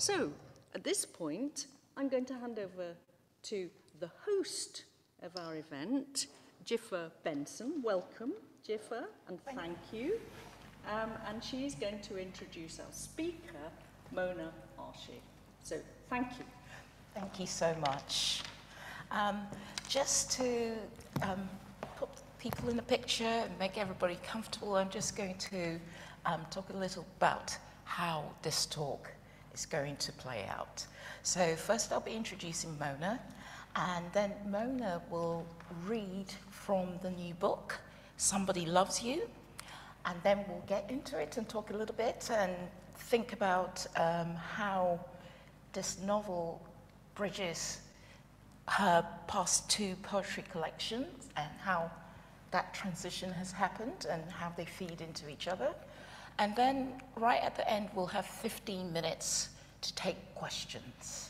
So, at this point, I'm going to hand over to the host of our event, Dzifa Benson. Welcome, Dzifa, and thank you. And she's going to introduce our speaker, Mona Arshi. So, thank you. Thank you so much. Just to put people in the picture and make everybody comfortable, I'm just going to talk a little about how this talk is going to play out. So first I'll be introducing Mona, and then Mona will read from the new book, Somebody Loves You, and then we'll get into it and talk a little bit and think about how this novel bridges her past two poetry collections and how that transition has happened and how they feed into each other. And then right at the end, we'll have 15 minutes to take questions.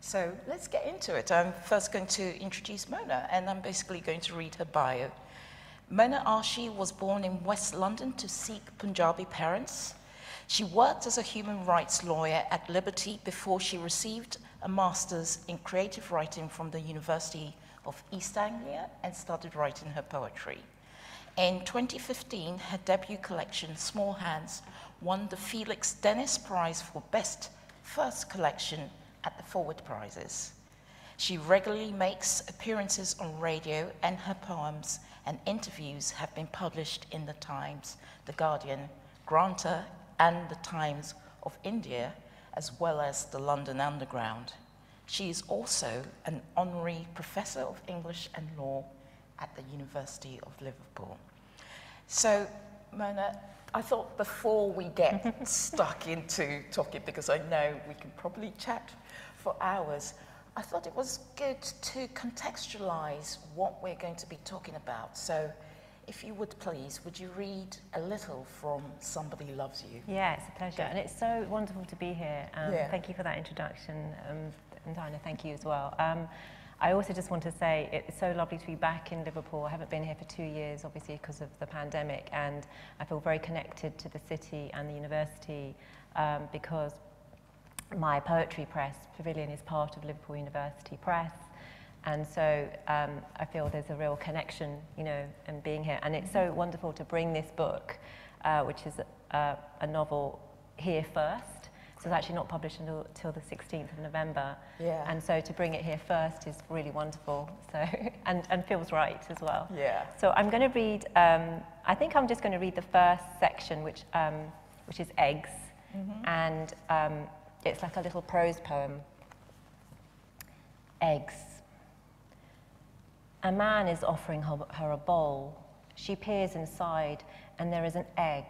So let's get into it. I'm first going to introduce Mona, and I'm basically going to read her bio. Mona Arshi was born in West London to Sikh Punjabi parents. She worked as a human rights lawyer at Liberty before she received a master's in creative writing from the University of East Anglia and started writing her poetry. In 2015, her debut collection, Small Hands, won the Felix Dennis Prize for Best First Collection at the Forward Prizes. She regularly makes appearances on radio, and her poems and interviews have been published in The Times, The Guardian, Granta, and The Times of India, as well as the London Underground. She is also an honorary professor of English and law at the University of Liverpool. So, Mona, I thought before we get stuck into talking, because I know we can probably chat for hours, I thought it was good to contextualize what we're going to be talking about. So, if you would please, would you read a little from Somebody Loves You? Yeah, it's a pleasure. And it's so wonderful to be here. Yeah. Thank you for that introduction. And Diana, thank you as well. I also just want to say it's so lovely to be back in Liverpool. I haven't been here for 2 years, obviously, because of the pandemic. And I feel very connected to the city and the university because my poetry press, Pavilion, is part of Liverpool University Press. And so I feel there's a real connection, you know, in being here. And it's so wonderful to bring this book, which is a novel, here first. So it's actually not published until the 16th of November. Yeah. And so to bring it here first is really wonderful. So and feels right as well. Yeah. So I'm going to read, I think I'm just going to read the first section, which is Eggs. Mm-hmm. And it's like a little prose poem. Eggs. A man is offering her a bowl. She peers inside, and there is an egg,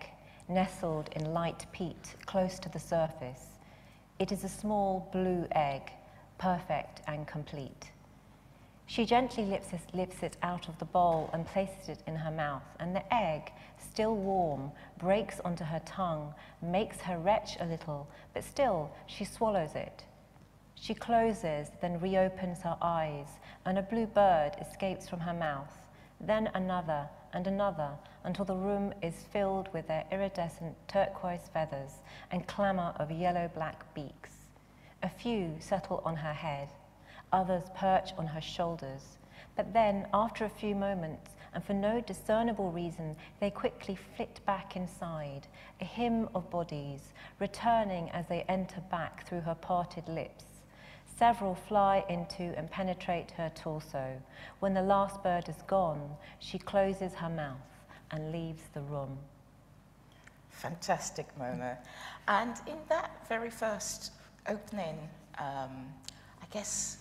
nestled in light peat, close to the surface. It is a small blue egg, perfect and complete. She gently lifts it out of the bowl and places it in her mouth, and the egg, still warm, breaks onto her tongue, makes her retch a little, but still she swallows it. She closes, then reopens her eyes, and a blue bird escapes from her mouth, then another and another, until the room is filled with their iridescent turquoise feathers and clamour of yellow-black beaks. A few settle on her head, others perch on her shoulders, but then, after a few moments, and for no discernible reason, they quickly flit back inside, a hymn of bodies, returning as they enter back through her parted lips. Several fly into and penetrate her torso. When the last bird is gone, she closes her mouth and leaves the room. Fantastic, Mona. And in that very first opening, I guess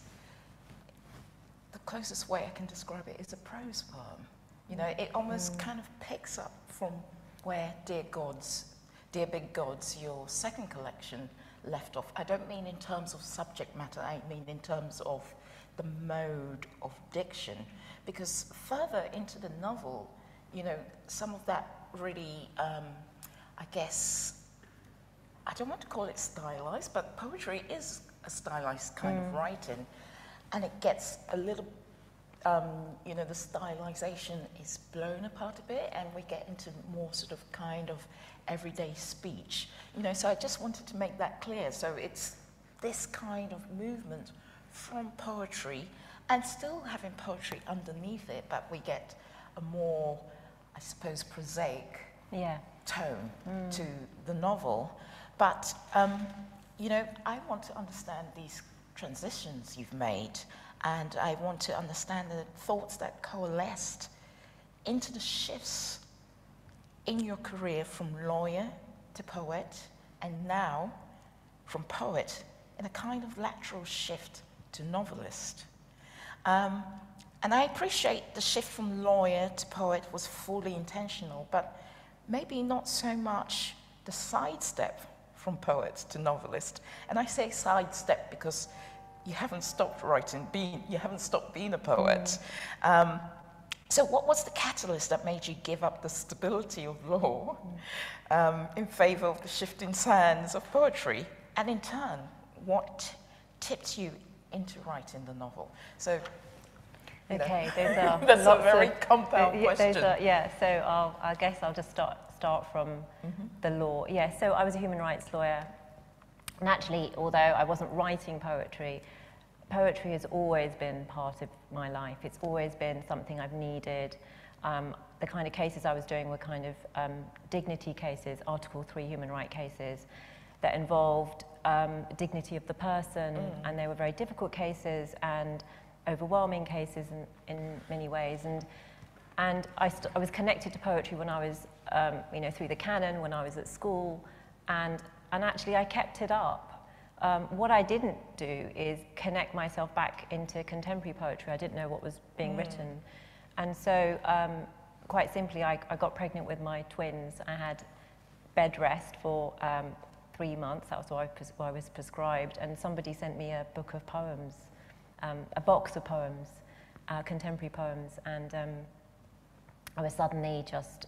the closest way I can describe it is a prose poem. You know, it almost kind of picks up from where Dear Big Gods, your second collection, left off. I don't mean in terms of subject matter, I mean in terms of the mode of diction, because further into the novel, you know, some of that really, I guess, I don't want to call it stylized, but poetry is a stylized kind of writing, and it gets a little, you know, the stylization is blown apart a bit, and we get into more sort of kind of everyday speech, you know, so I just wanted to make that clear. So it's this kind of movement from poetry, and still having poetry underneath it, but we get a more, I suppose, prosaic tone to the novel. But, you know, I want to understand these transitions you've made, and I want to understand the thoughts that coalesced into the shifts in your career from lawyer to poet, and now from poet in a kind of lateral shift to novelist. And I appreciate the shift from lawyer to poet was fully intentional, but maybe not so much the sidestep from poet to novelist. And I say sidestep because you haven't stopped writing, you haven't stopped being a poet. So what was the catalyst that made you give up the stability of law in favor of the shifting sands of poetry? And in turn, what tipped you into writing the novel? So, okay, those are that's a very compound question. So I guess I'll just start from the law. Yeah, so I was a human rights lawyer. And actually, although I wasn't writing poetry, poetry has always been part of my life. It's always been something I've needed. The kind of cases I was doing were kind of dignity cases, Article 3 human rights cases that involved dignity of the person, and they were very difficult cases and overwhelming cases in many ways. And I was connected to poetry when I was, you know, through the canon, when I was at school, and actually I kept it up. What I didn't do is connect myself back into contemporary poetry. I didn't know what was being written. And so, quite simply, I got pregnant with my twins. I had bed rest for 3 months. That was what I was prescribed. And somebody sent me a book of poems, a box of poems, contemporary poems. And I was suddenly just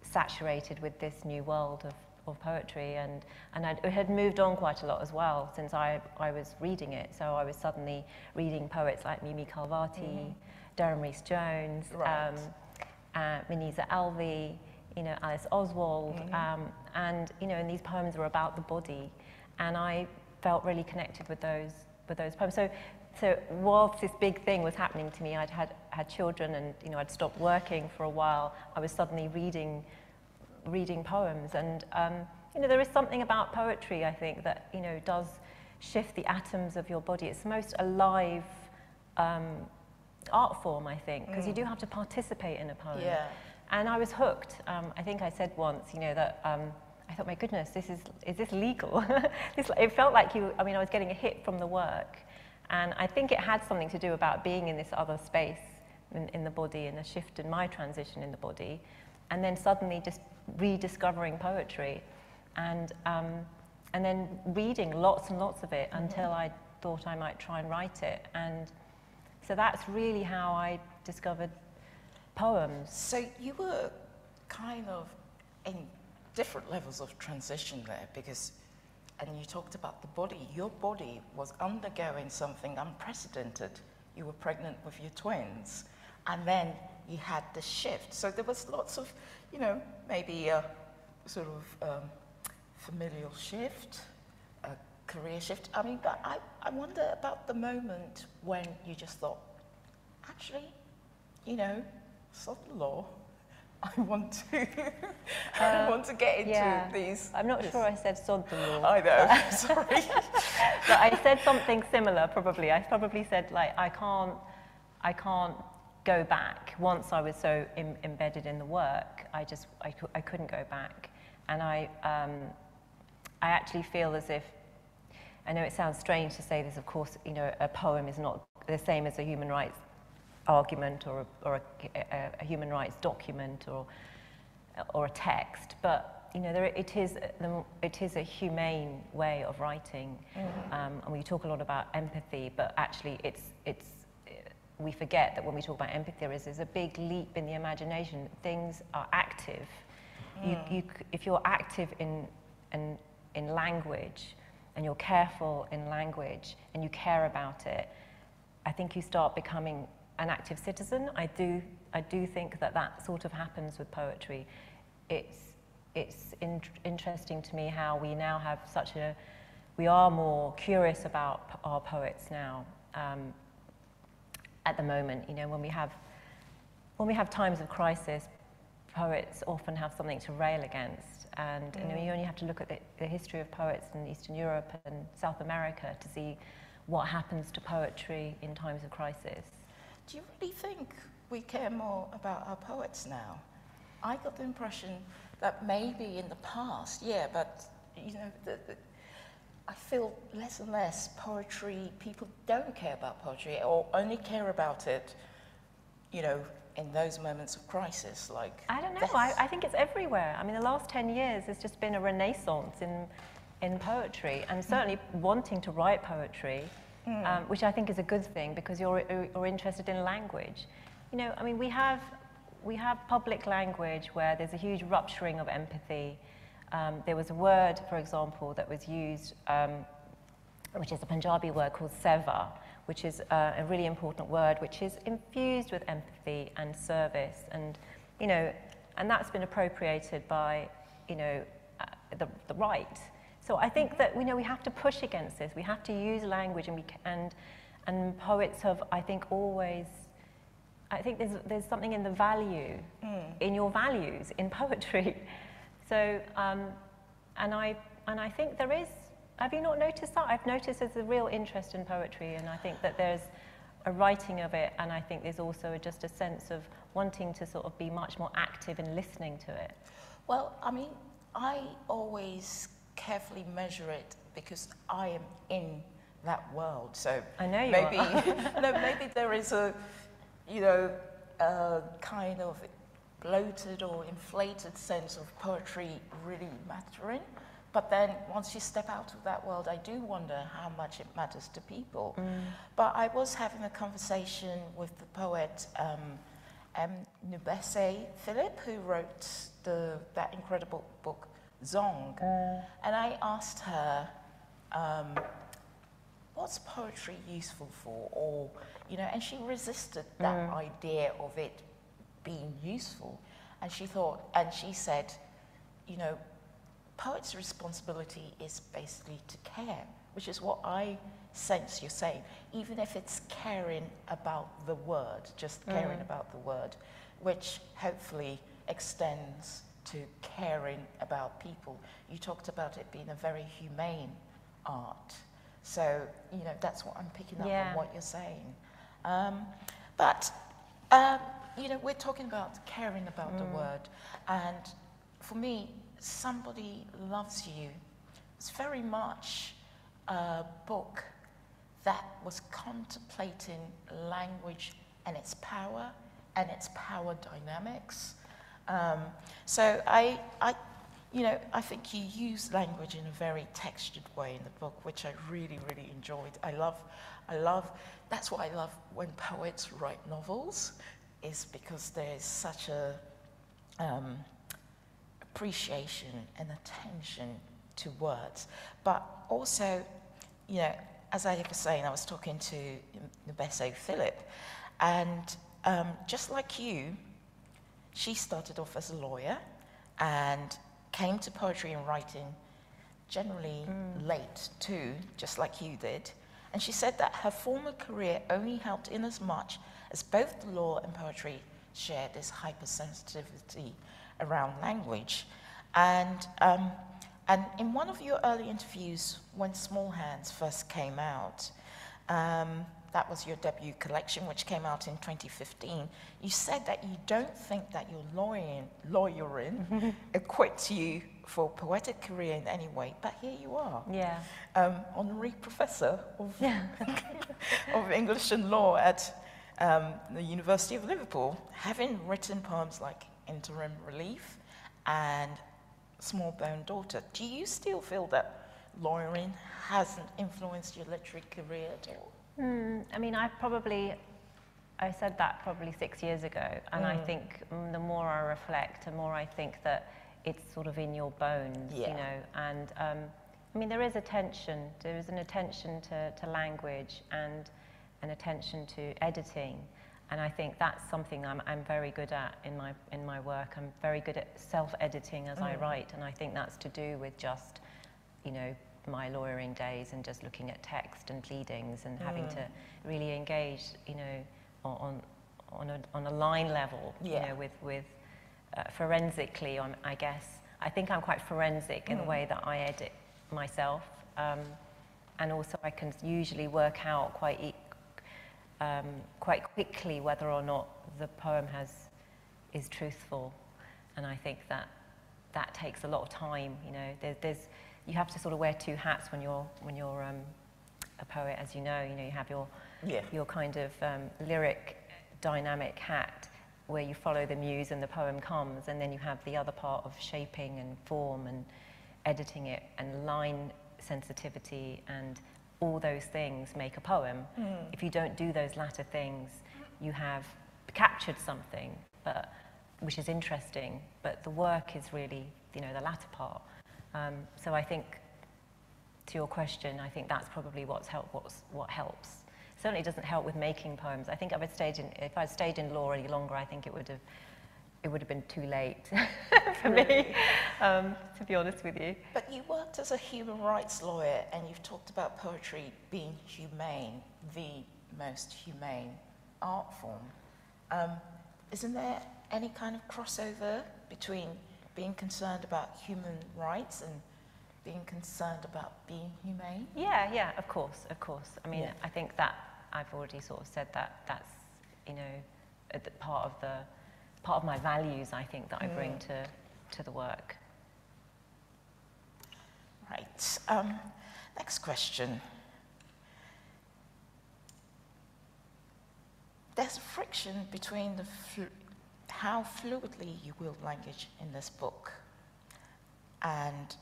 saturated with this new world of poetry, and it had moved on quite a lot as well since I was reading it. So I was suddenly reading poets like Mimi Khalvati, Durham Rhys-Jones, Minisa Alvey, you know, Alice Oswald, and you know, and these poems were about the body, and I felt really connected with those poems. So whilst this big thing was happening to me, I'd had children, and you know, I'd stopped working for a while. I was suddenly reading poems, and you know, there is something about poetry, I think, that you know, does shift the atoms of your body. It's the most alive art form, I think, because you do have to participate in a poem. Yeah. And I was hooked. I think I said once, you know, that I thought, my goodness, is this legal? It felt like I was getting a hit from the work, and I think it had something to do about being in this other space in the body, and a shift in my transition in the body, and then suddenly just rediscovering poetry, and then reading lots and lots of it until I thought I might try and write it. And so that's really how I discovered poems. So you were kind of in different levels of transition there, because, and you talked about the body. Your body was undergoing something unprecedented. You were pregnant with your twins, and then you had the shift. So there was lots of, you know, maybe a sort of familial shift, a career shift. I mean, but I wonder about the moment when you just thought, actually, you know, sod the law. I want to get into these. I'm not sure I said sod the law. I know, sorry. But I said something similar, probably. I probably said, like, I can't go back. Once I was so embedded in the work, I couldn't go back. And I actually feel as if, I know it sounds strange to say this, of course, you know, a poem is not the same as a human rights argument or a human rights document or a text, but you know, it is a humane way of writing, and we talk a lot about empathy, but actually we forget that when we talk about empathy, there's a big leap in the imagination. Things are active. If you're active in language, and you're careful in language, and you care about it, I think you start becoming an active citizen. I do think that sort of happens with poetry. It's interesting to me how we now have such a we are more curious about our poets now. At the moment, you know, when we have times of crisis, poets often have something to rail against, and you know, you only have to look at the history of poets in Eastern Europe and South America to see what happens to poetry in times of crisis. Do you really think we care more about our poets now? I got the impression that maybe in the past, yeah, but you know, I feel less and less poetry, people don't care about poetry or only care about it, you know, in those moments of crisis, like I don't know, I think it's everywhere. I mean, the last 10 years there's just been a renaissance in poetry, and certainly wanting to write poetry, which I think is a good thing because you're interested in language. You know, I mean, we have public language where there's a huge rupturing of empathy. There was a word, for example, that was used, which is a Punjabi word called seva, which is a really important word, which is infused with empathy and service, and you know, and that's been appropriated by, you know, the right. So I think that we have to push against this. We have to use language, and poets have, I think, always. I think there's something in the value, in your values, in poetry. So, and I think there is. Have you not noticed that? I've noticed there's a real interest in poetry, and I think that there's a writing of it, and I think there's also just a sense of wanting to sort of be much more active in listening to it. Well, I mean, I always carefully measure it because I am in that world. So I know you maybe, are. no, maybe there is a, you know, a kind of bloated or inflated sense of poetry really mattering. But then once you step out of that world, I do wonder how much it matters to people. But I was having a conversation with the poet Nubese Philip, who wrote that incredible book, Zong. And I asked her, what's poetry useful for? Or, you know, and she resisted that idea of it being useful. And she thought, and she said, you know, poet's responsibility is basically to care, which is what I sense you're saying, even if it's caring about the word, just caring about the word, which hopefully extends to caring about people. You talked about it being a very humane art. So, you know, that's what I'm picking up on what you're saying. You know, we're talking about caring about the word, and for me, Somebody Loves You, it's very much a book that was contemplating language and its power dynamics. So you know, I think you use language in a very textured way in the book, which I really, really enjoyed. I love, that's what I love when poets write novels, is because there's such a appreciation and attention to words. But also, you know, as I was saying, I was talking to Nubese Philip, and just like you, she started off as a lawyer and came to poetry and writing generally late too, just like you did. And she said that her former career only helped in as much as both the law and poetry shared this hypersensitivity around language. And in one of your early interviews, when Small Hands first came out, that was your debut collection, which came out in 2015, you said that you don't think that your lawyering equips you for a poetic career in any way, but here you are. Yeah. Honorary professor of, of English and law at the University of Liverpool, having written poems like Interim Relief and Small Bone Daughter. Do you still feel that lawyering hasn't influenced your literary career at all? I mean, I said that probably 6 years ago, and I think the more I reflect, the more I think that it's sort of in your bones, you know, and I mean, there is an attention to language and an attention to editing, and I think that's something I'm very good at in my work. I'm very good at self-editing as I write, and I think that's to do with just, you know, my lawyering days and just looking at text and pleadings and having to really engage, you know, on a line level, you know, with forensically, I guess. I think I'm quite forensic in the way that I edit myself, and also I can usually work out quite quickly whether or not the poem is truthful, and I think that takes a lot of time. You know, you have to sort of wear two hats when you're a poet, as you know. You know, you have your kind of lyric dynamic hat, where you follow the muse and the poem comes, and then you have the other part of shaping and form and editing it, and line sensitivity, and all those things make a poem. If you don't do those latter things, you have captured something, which is interesting, but the work is really, you know, the latter part. So I think, to your question, I think that's probably what helps. Certainly doesn't help with making poems. I think if I'd stayed in law any longer, I think it would have been too late for me, to be honest with you. But you worked as a human rights lawyer, and you've talked about poetry being humane, the most humane art form. Isn't there any kind of crossover between being concerned about human rights and being concerned about being humane? Yeah, of course. I mean, I think that I've already sort of said that's, you know, part of my values, I think, that I bring to the work. Right. Next question. There's friction between how fluidly you wield language in this book and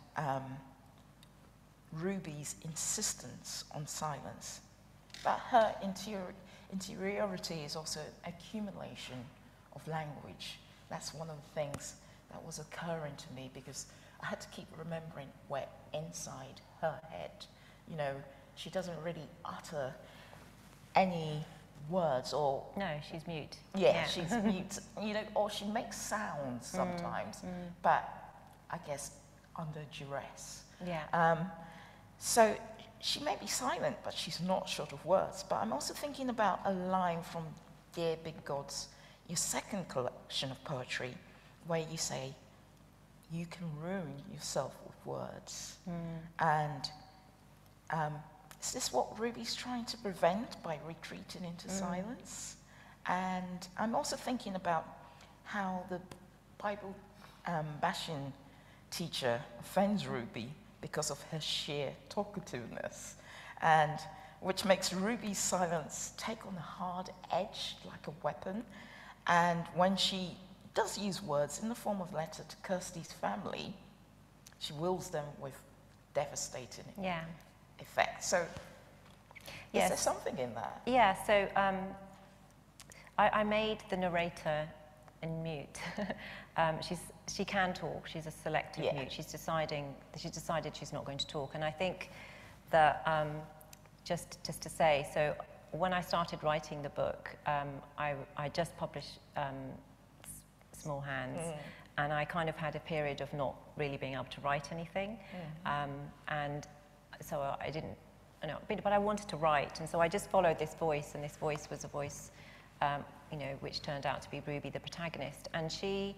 Ruby's insistence on silence. But her interiority is also accumulation of language. That's one of the things that was occurring to me, because I had to keep remembering we're inside her head. You know, she doesn't really utter any words, or... No, she's mute. Yeah, she's mute, you know, or she makes sounds sometimes, but I guess under duress. Yeah. So she may be silent, but she's not short of words. But I'm also thinking about a line from Dear Big Gods, your second collection of poetry, where you say, you can ruin yourself with words. And is this what Ruby's trying to prevent by retreating into silence? And I'm also thinking about how the Bible bashing teacher offends Ruby because of her sheer talkativeness, and which makes Ruby's silence take on a hard edge like a weapon. And when she does use words in the form of letter to Kirsty's family, she wields them with devastating effect. So is there something in that? Yeah, so I made the narrator in mute. She can talk, she's a selective mute. She's decided she's not going to talk. And I think that, just to say, so when I started writing the book, I just published Small Hands, and I kind of had a period of not really being able to write anything. And so I didn't, but I wanted to write, and so I just followed this voice, and this voice was a voice, you know, which turned out to be Ruby, the protagonist. And she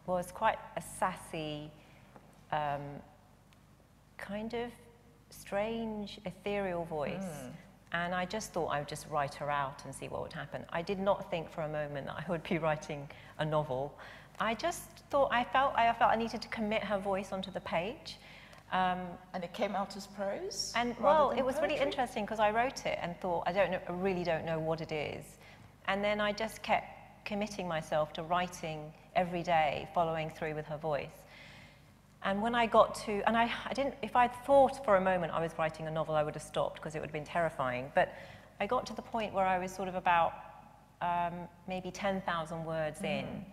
was quite a sassy, kind of strange, ethereal voice. And I just thought I would just write her out and see what would happen. I did not think for a moment that I would be writing a novel. I just thought, I felt I needed to commit her voice onto the page. And it came out as prose? And well, it was really interesting, because I wrote it and thought, I really don't know what it is. And then I just kept committing myself to writing every day, following through with her voice. And when I got to, and I didn't, if I'd thought for a moment I was writing a novel, I would have stopped, because it would have been terrifying. But I got to the point where I was sort of about maybe 10,000 words in,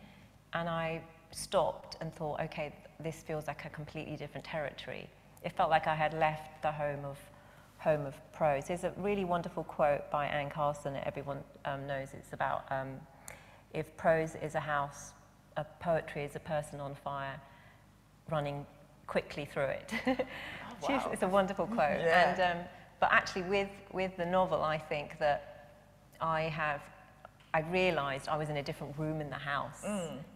and I stopped and thought, okay, this feels like a completely different territory. It felt like I had left the home of prose. There's a really wonderful quote by Anne Carson that everyone knows. It's about, if prose is a house, poetry is a person on fire, running quickly through it. Wow. It's a wonderful quote. Yeah. And, but actually with the novel, I think that I realised I was in a different room in the house.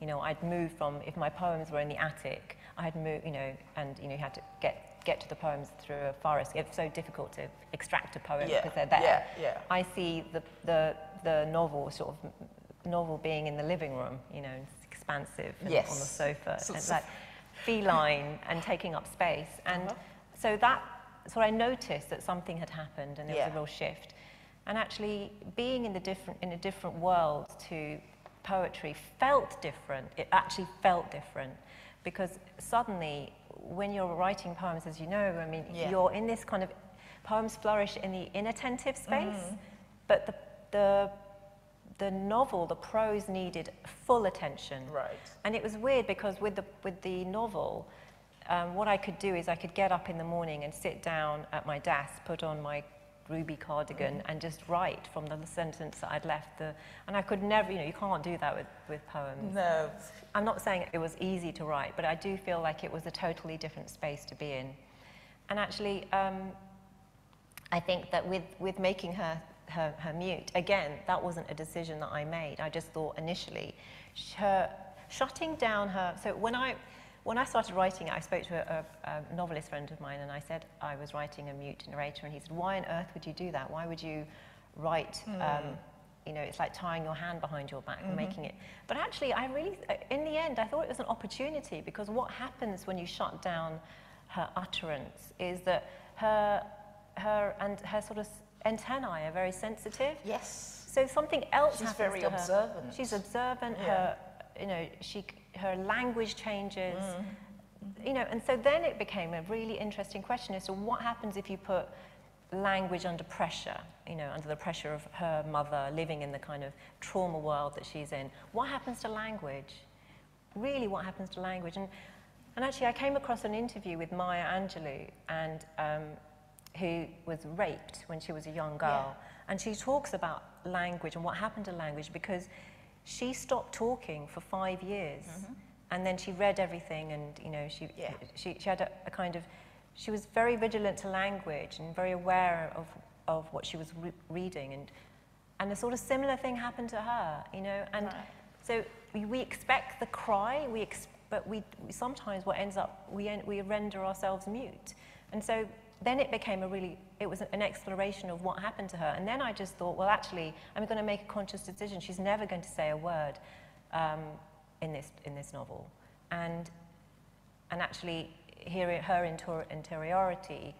You know, I'd moved from, if my poems were in the attic, I had moved, you know, and you know, you had to get to the poems through a forest. It's so difficult to extract a poem because they're there. I see the novel novel being in the living room, you know, expansive and on the sofa, and like feline and taking up space. And so I noticed that something had happened and there was a real shift. And actually being in a different world to poetry felt different. It actually felt different because suddenly when you're writing poems, as you know, I mean, you're in this kind of, poems flourish in the inattentive space, but the novel, the prose needed full attention. Right. And it was weird because with the novel, what I could do is I could get up in the morning and sit down at my desk, put on my ruby cardigan and just write from the sentence that I'd left. And I could never, you know, you can't do that with poems. No. I'm not saying it was easy to write, but I do feel like it was a totally different space to be in. And actually, I think that with making her mute, again, that wasn't a decision that I made. I just thought initially, shutting down her, so when I started writing it, I spoke to a novelist friend of mine and I said I was writing a mute narrator, and he said, why on earth would you do that? Why would you write, you know, it's like tying your hand behind your back and making it. But actually, I really, in the end, I thought it was an opportunity, because what happens when you shut down her utterance is that her sort of antennae are very sensitive. Yes. So something else happens to her. She's very observant. She's observant. Her, you know, her language changes. You know, and so then it became a really interesting question as to what happens if you put language under pressure, you know, under the pressure of her mother living in the kind of trauma world that she's in. What happens to language? Really, what happens to language? And actually, I came across an interview with Maya Angelou, and who was raped when she was a young girl. And she talks about language and what happened to language, because she stopped talking for 5 years. And then she read everything, and, you know, she had a kind of, she was very vigilant to language and very aware of what she was reading. And a sort of similar thing happened to her, you know. And so we expect the cry, but we sometimes what ends up, we render ourselves mute. And so then it became it was an exploration of what happened to her. And then I just thought, well, actually, I'm going to make a conscious decision. She's never going to say a word in this novel. And actually, hearing her interiority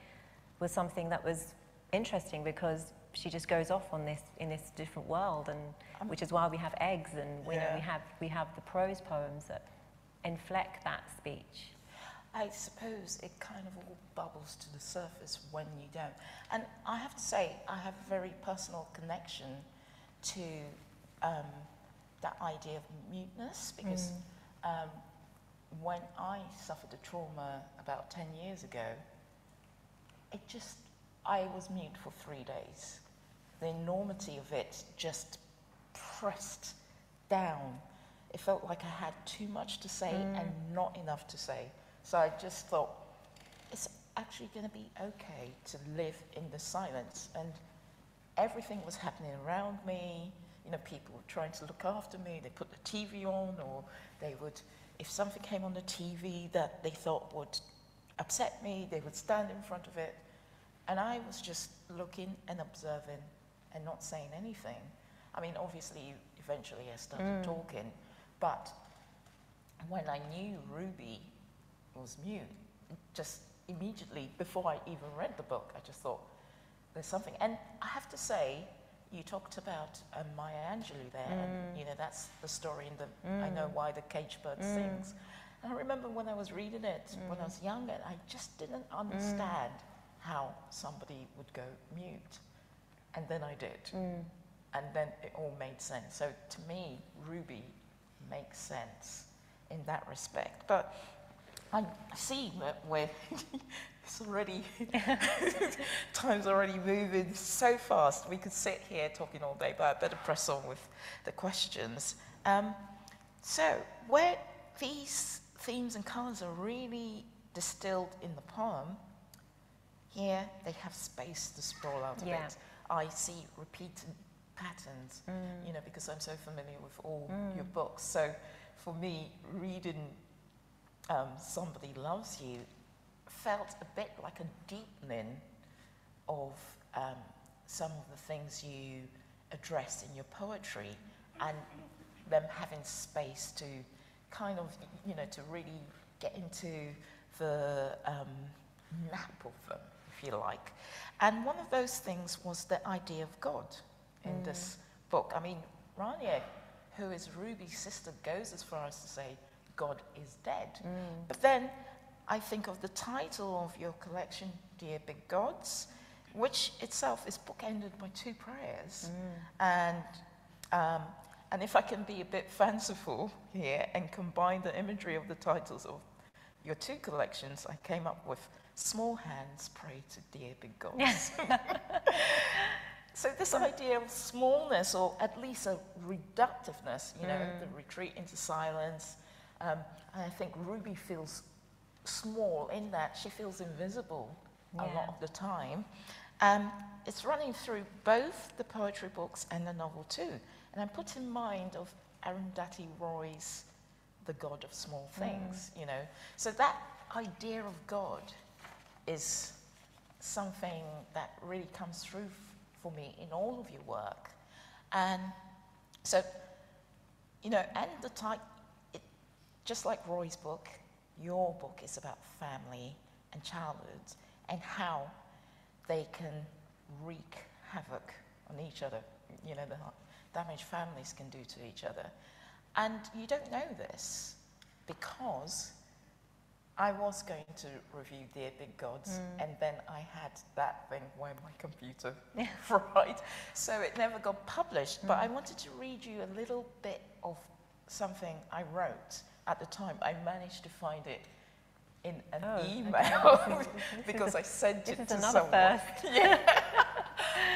was something that was interesting, because she just goes off in this different world, and which is why we have eggs, and we have the prose poems that inflect that speech. I suppose it kind of all bubbles to the surface when you don't. And I have to say, I have a very personal connection to that idea of muteness, because when I suffered a trauma about 10 years ago, I was mute for 3 days. The enormity of it just pressed down. It felt like I had too much to say and not enough to say. So I just thought, it's actually going to be okay to live in the silence. And everything was happening around me. You know, people were trying to look after me. They put the TV on, or they would, if something came on the TV that they thought would upset me, they would stand in front of it. And I was just looking and observing and not saying anything. I mean, obviously, eventually I started talking, but when I knew Ruby was mute, just immediately, before I even read the book, I just thought, there's something. And I have to say, you talked about Maya Angelou there, and, you know, that's the story in the I Know Why the Caged Bird Sings. And I remember when I was reading it, when I was younger, I just didn't understand how somebody would go mute. And then I did. And then it all made sense. So to me, Ruby makes sense in that respect. But I see that it's already, time's already moving so fast. We could sit here talking all day, but I better press on with the questions. So where these themes and colours are really distilled in the poem, Here, they have space to sprawl out a bit. I see repeated patterns, you know, because I'm so familiar with all your books. So for me, reading Somebody Loves You felt a bit like a deepening of some of the things you addressed in your poetry, and them having space to kind of, you know, to really get into the nap of them, if you like. And one of those things was the idea of God in this book. I mean, Rania, who is Ruby's sister, goes as far as to say God is dead. But then I think of the title of your collection, Dear Big Gods, which itself is bookended by 2 prayers. And if I can be a bit fanciful here and combine the imagery of the titles of your 2 collections, I came up with Small Hands Pray to Dear Big Gods. So this idea of smallness, or at least a reductiveness, you know, the retreat into silence. And I think Ruby feels small in that she feels invisible a lot of the time. It's running through both the poetry books and the novel too. And I'm put in mind of Arundhati Roy's The God of Small Things, you know. So that idea of God is something that really comes through for me in all of your work. And so, you know, and the type, just like Roy's book, your book is about family and childhood and how they can wreak havoc on each other, you know, the damage families can do to each other. And you don't know this because I was going to review Dear Big Gods, and then I had that thing where my computer fried, so it never got published. But I wanted to read you a little bit of something I wrote at the time. I managed to find it in an email because I sent it to someone. This is another first. Yeah.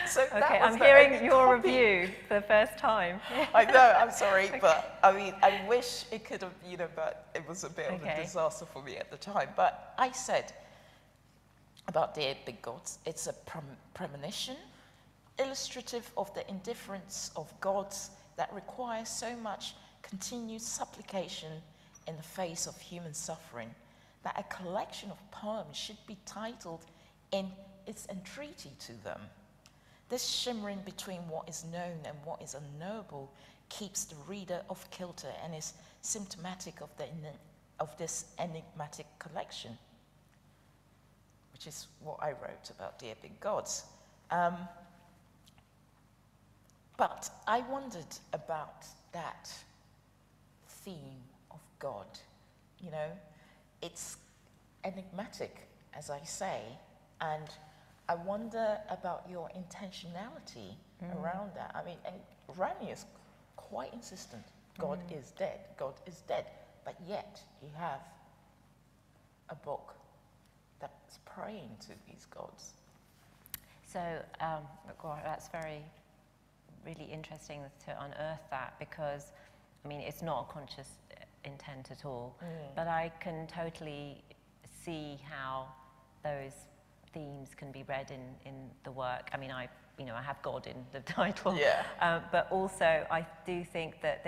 So okay, I'm hearing your review for the first time. I know, I'm sorry, but I mean, I wish it could have, you know, but it was a bit of a disaster for me at the time. But I said about Dear Big Gods, it's a premonition, illustrative of the indifference of gods that requires so much continued supplication in the face of human suffering, that a collection of poems should be titled in its entreaty to them. This shimmering between what is known and what is unknowable keeps the reader off kilter and is symptomatic of this enigmatic collection, which is what I wrote about Dear Big Gods. But I wondered about that theme of God. You know, it's enigmatic, as I say, and I wonder about your intentionality around that. I mean, and Rani is quite insistent. God is dead. God is dead. But yet, you have a book that's praying to these gods. So, that's really interesting to unearth that, because, I mean, it's not a conscious intent at all. But I can totally see how those themes can be read in the work. I mean, I have God in the title, but also I do think that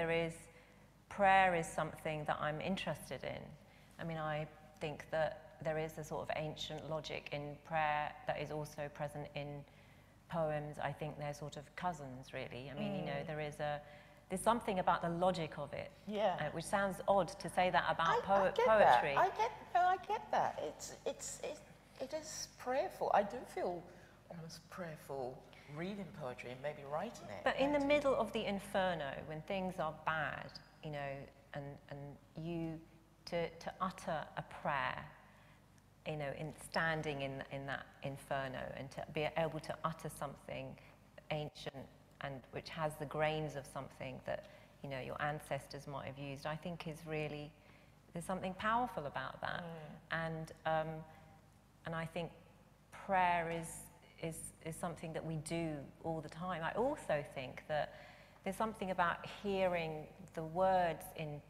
prayer is something that I'm interested in. I mean, I think that there is a sort of ancient logic in prayer that is also present in poems. I think they're sort of cousins, really. I mean, you know, there's something about the logic of it, which sounds odd to say that about poetry. I get that. It is prayerful. I do feel almost prayerful reading poetry and maybe writing it. But in the middle of the inferno, when things are bad, you know, and you to utter a prayer, you know, in standing in that inferno, and to be able to utter something ancient and which has the grains of something that, you know, your ancestors might have used, I think is really, there's something powerful about that. And I think prayer is something that we do all the time. I also think that there's something about hearing the words in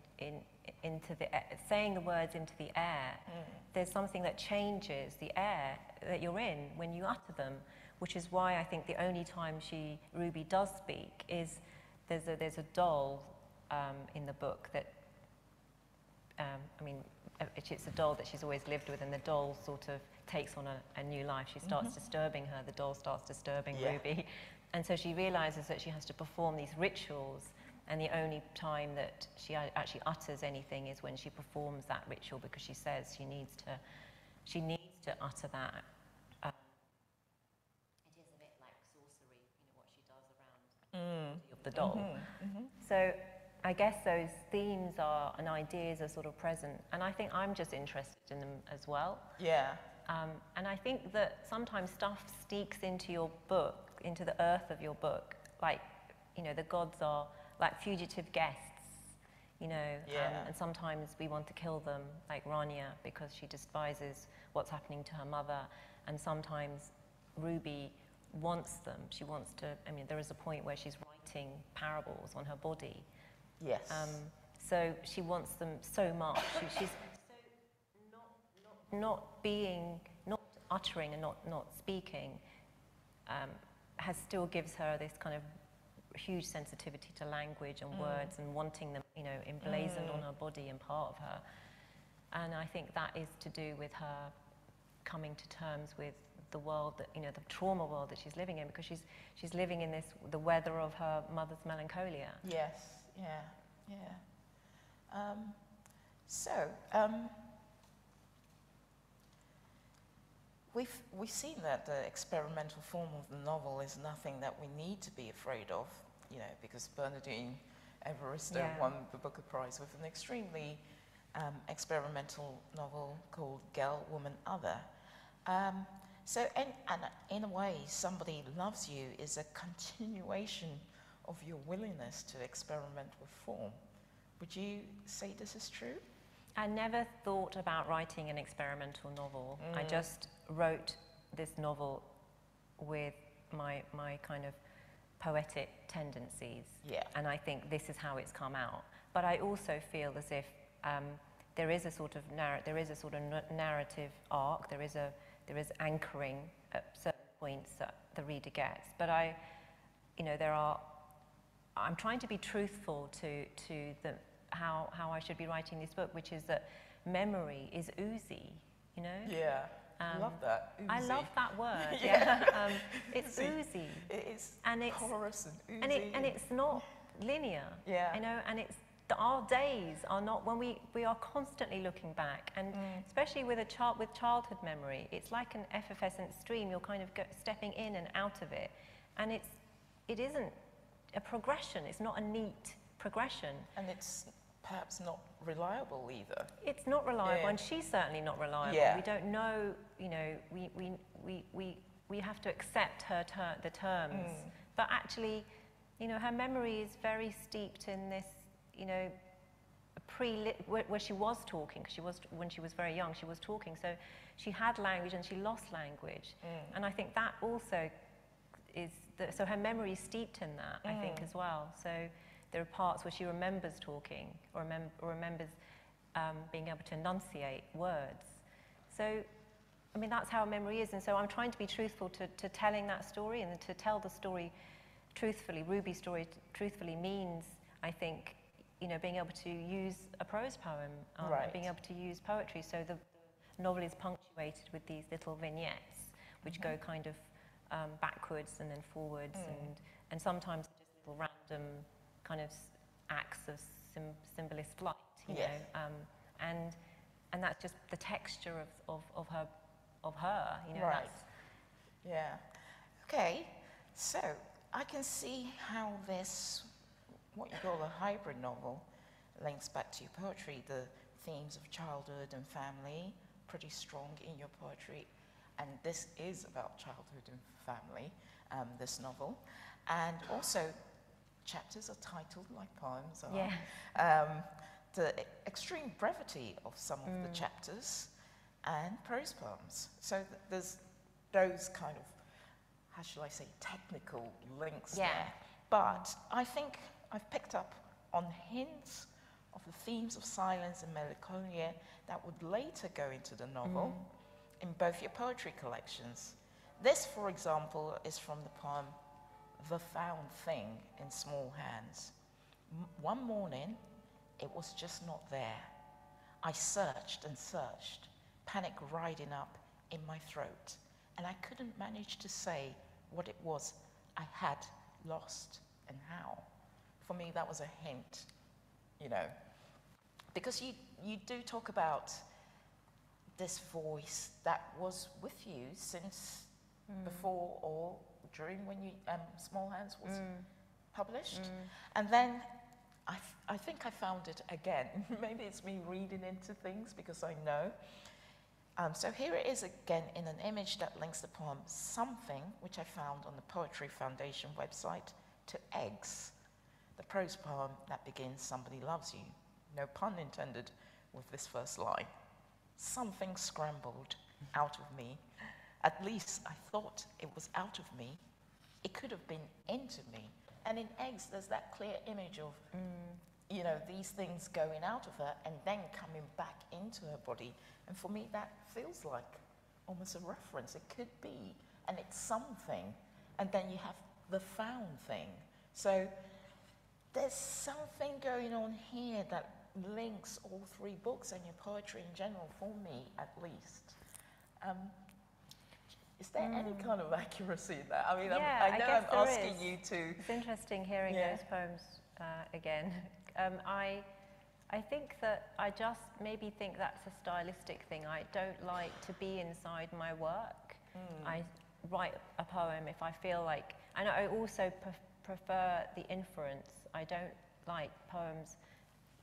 into the saying the words into the air. There's something that changes the air that you're in when you utter them, which is why I think the only time Ruby does speak is there's a doll in the book that it's a doll that she's always lived with, and the doll sort of takes on a new life. She starts disturbing her, the doll starts disturbing Ruby, and so she realizes that she has to perform these rituals, and the only time that she actually utters anything is when she performs that ritual, because she says she needs to utter that. It is a bit like sorcery, what she does around the body of the doll. So I guess those themes and ideas are sort of present, and I think I'm just interested in them as well. Yeah. And I think that sometimes stuff sneaks into your book, into the earth of your book, like, the gods are like fugitive guests, and sometimes we want to kill them, like Rania, because she despises what's happening to her mother, and sometimes Ruby wants them. She wants to, there is a point where she's writing parables on her body. Yes. So she wants them so much. She's so not uttering and not speaking, still gives her this kind of huge sensitivity to language and words, and wanting them, emblazoned on her body and part of her. And I think that is to do with her coming to terms with the world that, the trauma world that she's living in, because she's living in the weather of her mother's melancholia. Yes, yeah. We've seen that the experimental form of the novel is nothing that we need to be afraid of, because Bernardine Evaristo won the Booker Prize with an extremely experimental novel called Girl, Woman, Other. So in a way, Somebody Loves You is a continuation of your willingness to experiment with form. Would you say this is true? I never thought about writing an experimental novel. I just wrote this novel with my kind of poetic tendencies. Yeah. And I think this is how it's come out. But I also feel as if there is a sort of narrative arc. There is anchoring at certain points that the reader gets. But I'm trying to be truthful to how I should be writing this book, which is that memory is oozy, Yeah, I love that. Oozy. I love that word. It's oozy. It is and porous and oozy. And it's not linear. Yeah. And our days are not, when we are constantly looking back, and especially with childhood memory, it's like an effervescent stream. You're kind of stepping in and out of it, and it isn't a progression. It's not a neat progression. And it's perhaps not reliable either. It's not reliable, and she's certainly not reliable. Yeah. We don't know, we have to accept the terms. But actually, her memory is very steeped in this, where she was talking, because when she was very young, she was talking. So she had language and she lost language. And I think that also is, so her memory is steeped in that, I think, as well. So there are parts where she remembers talking, or remembers being able to enunciate words. So, that's how memory is. And so I'm trying to be truthful to telling that story, and to tell the story truthfully. Ruby's story truthfully means, I think, being able to use a prose poem, being able to use poetry. So the novel is punctuated with these little vignettes, which go kind of backwards and then forwards, and sometimes just little random kind of acts of symbolist flight, and that's just the texture of her, Right. Yeah. Okay. So I can see how this, what you call a hybrid novel, links back to your poetry. The themes of childhood and family, pretty strong in your poetry, and this is about childhood and family. This novel, and also. Chapters are titled like poems are. Yeah. The extreme brevity of some of the chapters, and prose poems. So there's those kind of, how shall I say, technical links there. But I think I've picked up on hints of the themes of silence and melancholia that would later go into the novel in both your poetry collections. This, for example, is from the poem The Found Thing in Small Hands. One morning, it was just not there. I searched and searched, panic riding up in my throat, and I couldn't manage to say what it was I had lost and how. For me, that was a hint, you know, because you do talk about this voice that was with you since before or during when you Small Hands was published, and then I think I found it again. Maybe it's me reading into things because I know. So here it is again in an image that links the poem Something, which I found on the Poetry Foundation website, to Eggs, the prose poem that begins Somebody Loves You. No pun intended with this first line. Something scrambled out of me. At least I thought it was out of me. It could have been into me. And in Eggs, there's that clear image of, you know, these things going out of her and then coming back into her body. And for me, that feels like almost a reference. It could be, and it's something. And then you have the found thing. So there's something going on here that links all three books and your poetry in general, for me at least. Is there any kind of accuracy in that? I mean, yeah, I know I'm asking you to... It's interesting hearing those poems again. I think that I just maybe think that's a stylistic thing. I don't like to be inside my work. I write a poem if I feel like... And I also prefer the inference. I don't like poems,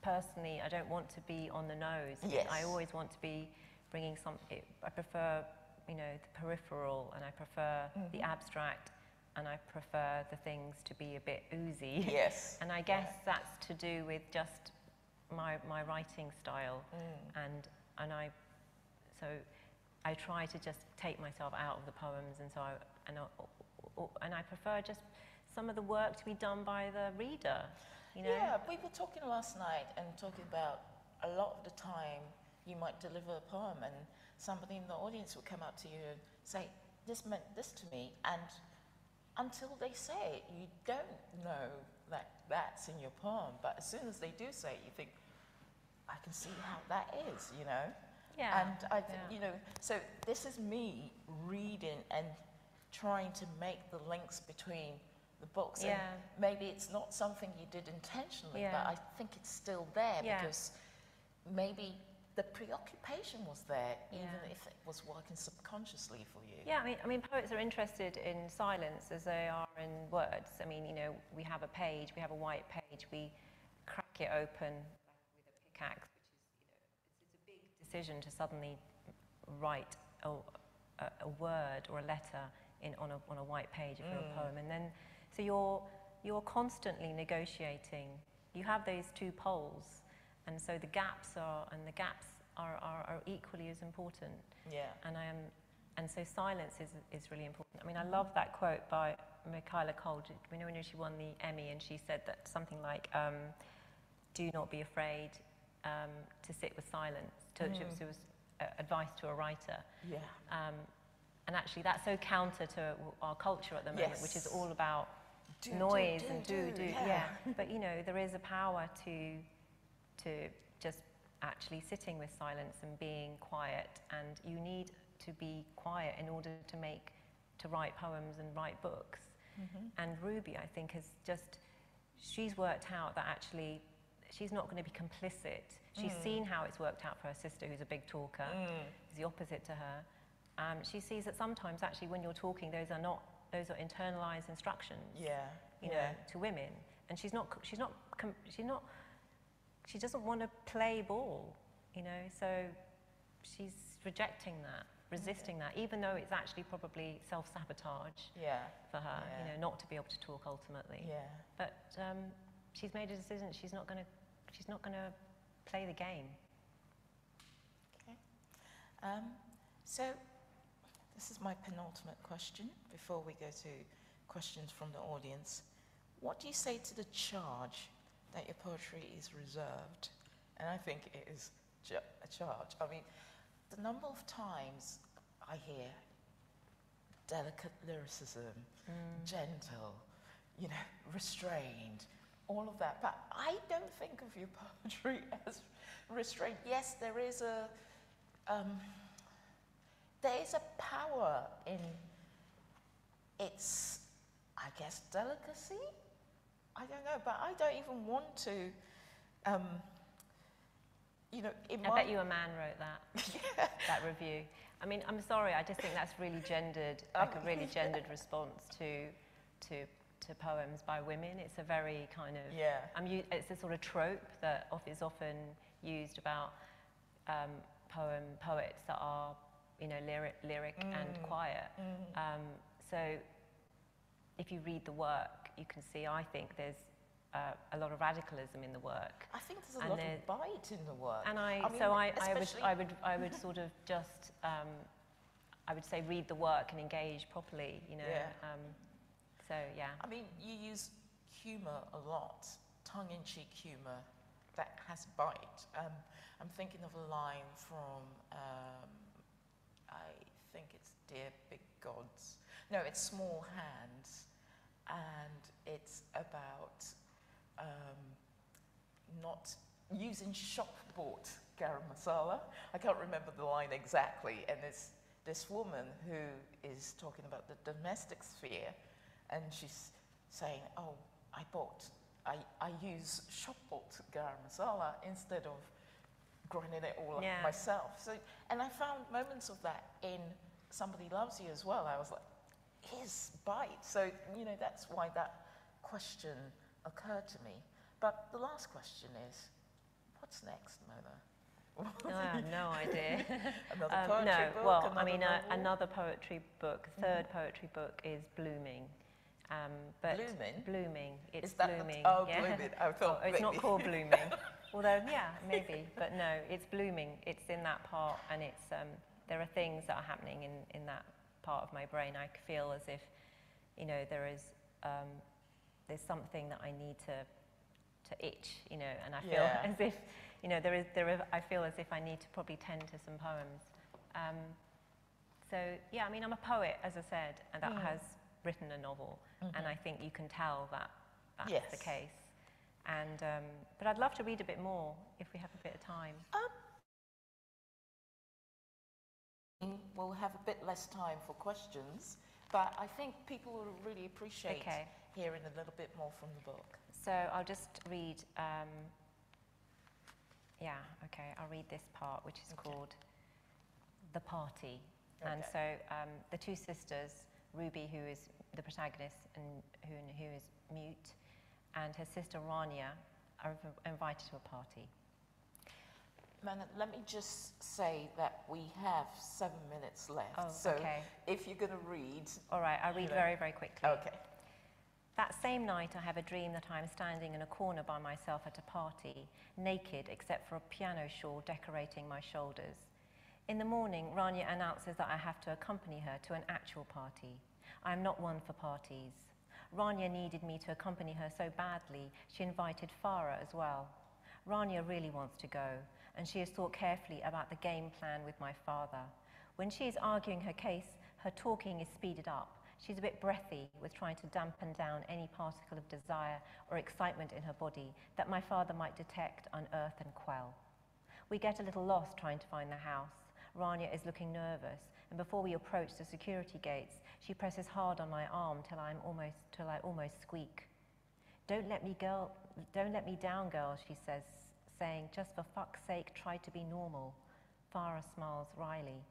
personally, I don't want to be on the nose. Yes. I always want to be bringing something... I prefer, you know, the peripheral, and I prefer the abstract, and I prefer the things to be a bit oozy. Yes. And I guess that's to do with just my writing style, and I try to just take myself out of the poems, and so I prefer just some of the work to be done by the reader, you know. Yeah, we were talking last night and talking about a lot of the time you might deliver a poem and somebody in the audience will come up to you and say, this meant this to me, and until they say it, you don't know that that's in your poem, but as soon as they do say it, you think, I can see how that is, you know? Yeah. And you know, so this is me reading and trying to make the links between the books. Yeah. And maybe it's not something you did intentionally, but I think it's still there because maybe the preoccupation was there, even if it was working subconsciously for you. Yeah, I mean, poets are interested in silence as they are in words. I mean, you know, we have a page, we have a white page, we crack it open with a pickaxe, which is, you know, it's a big decision to suddenly write a word or a letter on a white page for a poem, and then so you're constantly negotiating. You have those two poles, and so the gaps are equally as important. Yeah. And so silence is really important. I mean, I love that quote by Michaela Cole. We know when she won the Emmy, and she said that something like, "Do not be afraid to sit with silence." It was advice to a writer. Yeah. And actually, that's so counter to our culture at the moment, which is all about noise and do. Yeah. But you know, there is a power to just actually sitting with silence and being quiet, and you need to be quiet in order to write poems and write books. And Ruby, I think, she's worked out that actually she's not going to be complicit. She's seen how it's worked out for her sister, who's a big talker, is the opposite to her. She sees that sometimes actually when you're talking, those are internalized instructions. Yeah. You know, to women, and she doesn't want to play ball, you know, so she's rejecting that, resisting that, even though it's actually probably self-sabotage for her, you know, not to be able to talk ultimately. Yeah. But she's made a decision. She's not going to play the game. Okay. So this is my penultimate question before we go to questions from the audience. What do you say to the charge that your poetry is reserved? and I think it is a charge. I mean, the number of times I hear delicate lyricism, gentle, you know, restrained, all of that. But I don't think of your poetry as restrained. Yes, there is a power in its, I guess, delicacy. I don't know, but I don't even want to, you know, I bet you a man wrote that, that review. I mean, I'm sorry, I just think that's really gendered, like a really gendered response to poems by women. It's a very kind of, it's a sort of trope that is often used about poets that are, you know, lyric and quiet. So if you read the work, you can see, I think there's a lot of radicalism in the work. I think there's a lot of bite in the work. And I would sort of just, I would say read the work and engage properly, you know. So, yeah. I mean, you use humour a lot, tongue-in-cheek humour that has bite. I'm thinking of a line from, I think it's Dear Big Gods. No, it's Small Hands, and it's about not using shop-bought garam masala. I can't remember the line exactly, and it's this woman who is talking about the domestic sphere, and she's saying, oh, I use shop-bought garam masala instead of grinding it all up myself. So, and I found moments of that in Somebody Loves You as well. I was like, his bite. So, you know, that's why that question occurred to me. But the last question is, what's next, Mona? I have no idea. Another poetry book? Well, I mean, another poetry book, third poetry book is Blooming. But Blooming? Blooming. It's is that Blooming. Blooming. I thought it's not called Blooming. Although, yeah, maybe. But no, it's Blooming. It's in that part, and it's there are things that are happening in that part of my brain. I feel as if, you know, there's something that I need to itch, you know, and I feel as if, you know, I feel as if I need to probably tend to some poems. So, yeah, I mean, I'm a poet, as I said, and that has written a novel, and I think you can tell that that's the case. And, but I'd love to read a bit more if we have a bit of time. We'll have a bit less time for questions, but I think people will really appreciate hearing a little bit more from the book. So I'll just read, I'll read this part, which is called The Party. And so the two sisters, Ruby, who is the protagonist and who is mute, and her sister Rania are invited to a party. Mona, let me just say that we have 7 minutes left. Oh, so if you're going to read... All right, I'll read very, very quickly. Okay. That same night, I have a dream that I am standing in a corner by myself at a party, naked except for a piano shawl decorating my shoulders. In the morning, Rania announces that I have to accompany her to an actual party. I am not one for parties. Rania needed me to accompany her so badly, she invited Farah as well. Rania really wants to go, and she has thought carefully about the game plan with my father. When she is arguing her case, her talking is speeded up. She's a bit breathy with trying to dampen down any particle of desire or excitement in her body that my father might detect, unearth and quell. We get a little lost trying to find the house. Rania is looking nervous, and before we approach the security gates, she presses hard on my arm till I almost squeak. Don't let me down, girl, she says, saying, just for fuck's sake, try to be normal. Farah smiles wryly.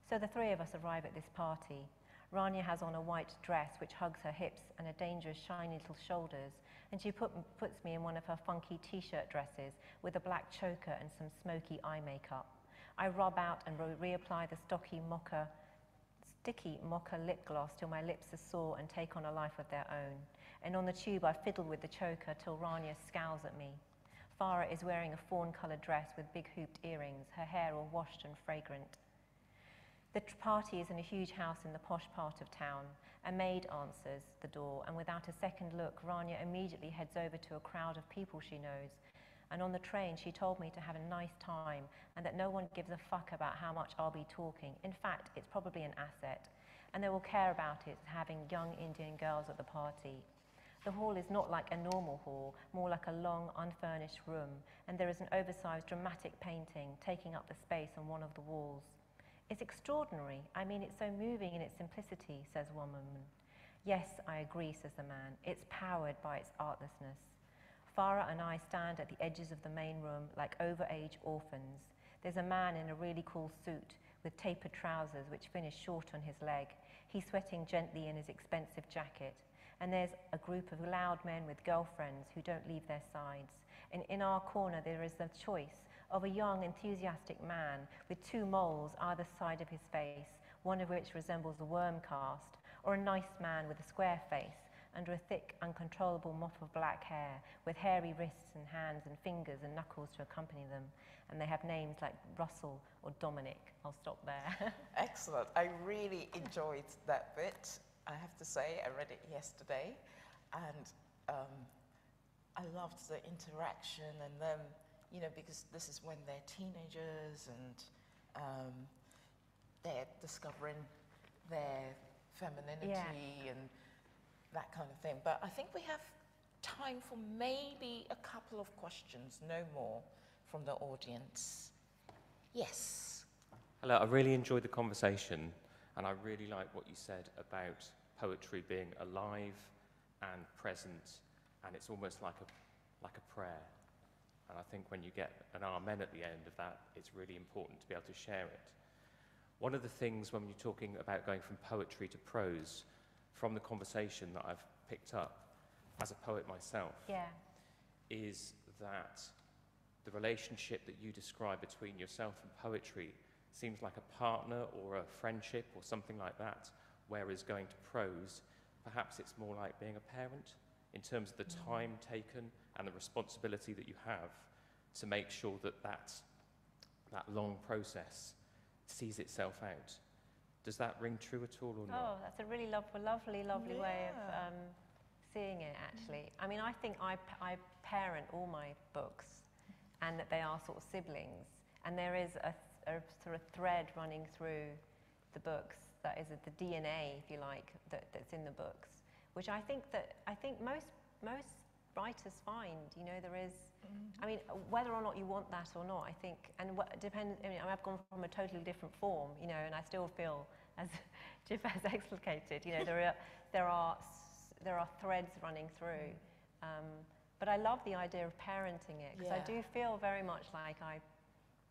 So the three of us arrive at this party. Rania has on a white dress which hugs her hips and a dangerous shiny little shoulders, and she puts me in one of her funky t-shirt dresses with a black choker and some smoky eye makeup. I rub out and reapply the sticky mocha lip gloss till my lips are sore and take on a life of their own. And on the tube I fiddle with the choker till Rania scowls at me. Farah is wearing a fawn-coloured dress with big hooped earrings, her hair all washed and fragrant. The party is in a huge house in the posh part of town. A maid answers the door, and without a second look, Rania immediately heads over to a crowd of people she knows. And on the train, she told me to have a nice time and that no one gives a fuck about how much I'll be talking. In fact, it's probably an asset. And they will care about it having young Indian girls at the party. The hall is not like a normal hall, more like a long, unfurnished room, and there is an oversized dramatic painting taking up the space on one of the walls. It's extraordinary. I mean, it's so moving in its simplicity, says one woman. Yes, I agree, says the man. It's powered by its artlessness. Farah and I stand at the edges of the main room like over-age orphans. There's a man in a really cool suit with tapered trousers which finish short on his leg. He's sweating gently in his expensive jacket. And there's a group of loud men with girlfriends who don't leave their sides. And in our corner, there is the choice of a young, enthusiastic man with 2 moles either side of his face, one of which resembles a worm cast, or a nice man with a square face under a thick, uncontrollable mop of black hair, with hairy wrists and hands and fingers and knuckles to accompany them. And they have names like Russell or Dominic. I'll stop there. Excellent. I really enjoyed that bit. I have to say, I read it yesterday, and I loved the interaction and them, you know, because this is when they're teenagers and they're discovering their femininity and that kind of thing. But I think we have time for maybe a couple of questions, no more, from the audience. Yes. Hello, I really enjoyed the conversation, and I really like what you said about poetry being alive and present, and it's almost like a prayer. And I think when you get an amen at the end of that, it's really important to be able to share it. One of the things when you're talking about going from poetry to prose, from the conversation that I've picked up as a poet myself, is that the relationship that you describe between yourself and poetry seems like a partner or a friendship or something like that, whereas going to prose, perhaps it's more like being a parent in terms of the time taken and the responsibility that you have to make sure that that long process sees itself out. Does that ring true at all or not? Oh, that's a really lovely way of seeing it, actually. I mean, I think I parent all my books, and that they are sort of siblings. And there is a sort of thread running through the books that is the DNA, if you like, that's in the books, which I think most writers find. You know, there is. I mean, whether or not you want that or not, I think, and what depends. I mean, I've gone from a totally different form, you know, and I still feel, as Dzifa has explicated, you know, there are threads running through. But I love the idea of parenting it, because I do feel very much like I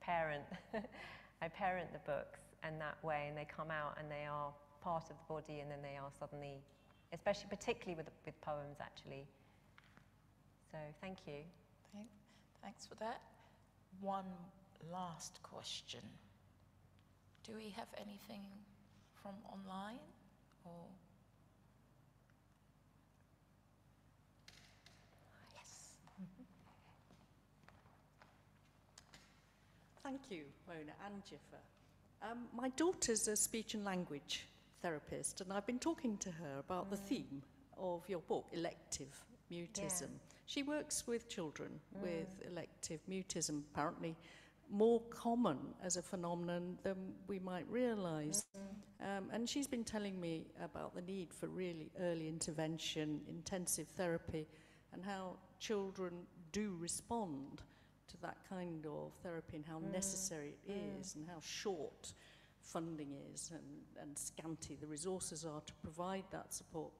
parent the books in that way, and they come out and they are part of the body, and then they are suddenly, particularly with poems, actually. So thank you. Thanks for that. One last question. Do we have anything from online, or? Yes. Thank you, Mona and Dzifa. My daughter's a speech and language therapist, and I've been talking to her about the theme of your book, elective mutism. She works with children with elective mutism, apparently more common as a phenomenon than we might realise. And she's been telling me about the need for really early intervention, intensive therapy, and how children do respond to that kind of therapy, and how necessary it is, and how short funding is, and scanty the resources are to provide that support.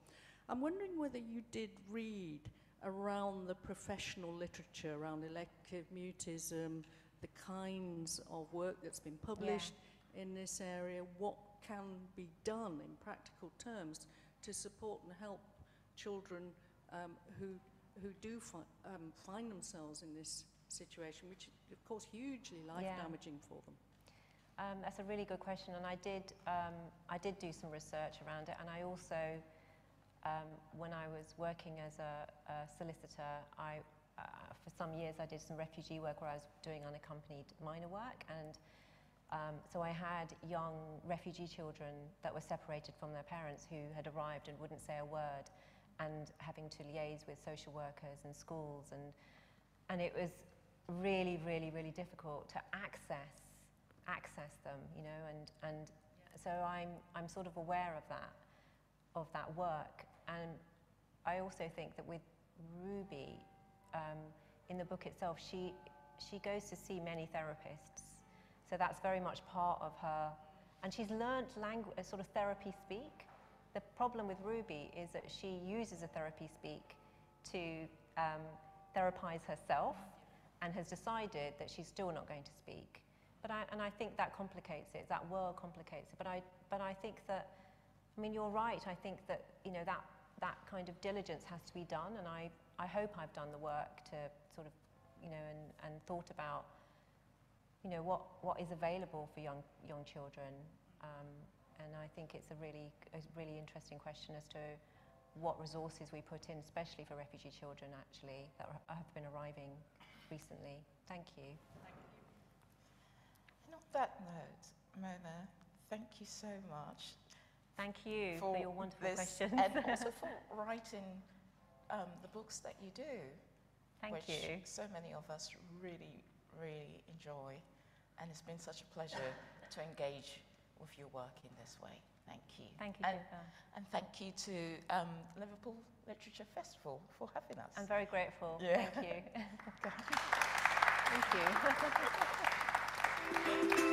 I'm wondering whether you did read around the professional literature around elective mutism, the kinds of work that's been published in this area, what can be done in practical terms to support and help children who do find themselves in this situation, which is, of course, hugely life-damaging for them. That's a really good question, and I did do some research around it, and I also, when I was working as a solicitor, for some years I did some refugee work where I was doing unaccompanied minor work, and so I had young refugee children that were separated from their parents who had arrived and wouldn't say a word, and having to liaise with social workers and schools, and it was really, really, really difficult to access them, you know, and so I'm sort of aware of that work. And I also think that with Ruby, in the book itself, she goes to see many therapists, so that's very much part of her, and she's learnt language, sort of therapy speak. The problem with Ruby is that she uses a therapy speak to therapize herself, and has decided that she's still not going to speak. But I think that complicates it. That word complicates it. But I think that, I mean, you're right. I think that, you know, that kind of diligence has to be done, and I hope I've done the work to sort of, you know, and thought about, you know, what is available for young children. And I think it's a really interesting question as to what resources we put in, especially for refugee children, actually, that have been arriving recently. Thank you. Thank you. And on that note, Mona, thank you so much. Thank you for your wonderful questions. And also for writing the books that you do. Thank you. So many of us really, really enjoy. And it's been such a pleasure to engage with your work in this way. Thank you. Thank you, Dzifa. And thank you to Liverpool Literature Festival for having us. I'm very grateful. Yeah. Thank you. Thank you.